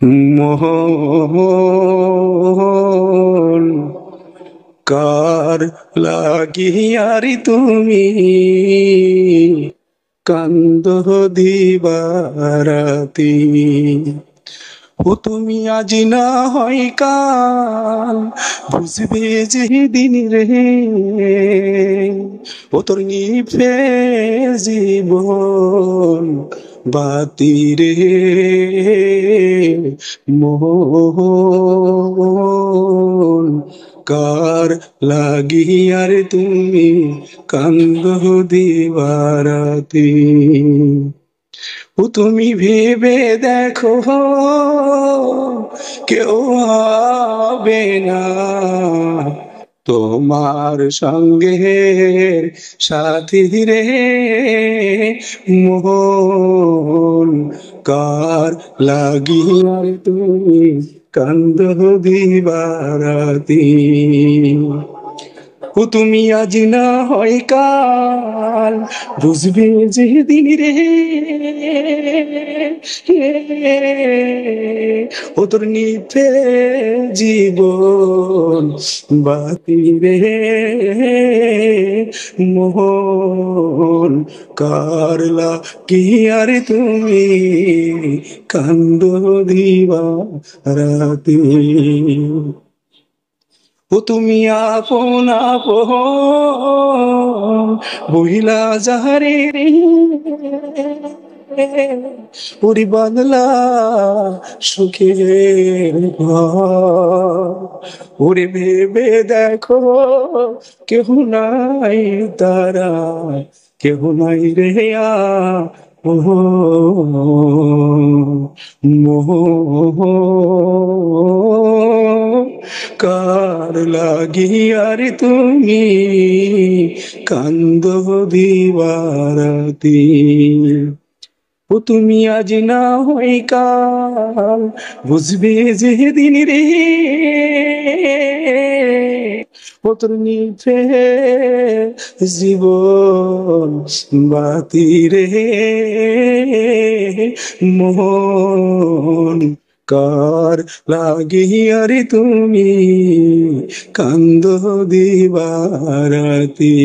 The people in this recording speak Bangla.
মোহন কার লাগিয়ারি তুমি কান্দ দিবারাতি। ও তুমি আজ না হয় কাল বুঝবে যে দিন রে, ও তোর নিভে জীবন বাতি রে। মোহন কার লাগিয়ার তুমি কান্দ দিবারাতি। ও তুমি ভেবে দেখো কেউ হবে না তোমার সঙ্গের সাথী রে। মোহন কার লাগিয়ার তুমি কান্দ দিবারাতি। ও তুমি আজ না হয় কাল বুঝবে যে দিন রে, ও তোর নিভে জীবন বাতি রে। মোহন কারলা কি আর তুমি কান্দ দিবা রাতি। ও তুমি আপন আপন বহিলা যাহারে রে, পুরি বাংলা সুখের ঘর। ওরে ভেবে দেখো কেহ নাই তারা, কেহ নাই রে মোহ মোহ কার লাগিয়ার তুমি কান্দ দিবারাতি। ও তুমি আজ না হয় কাল বুঝবে যে দিন রে, ও তোর নিভে জীবন বাতি রে। মোহন কার লাগিয়ারে তুমি কান্দ দিবারাতি।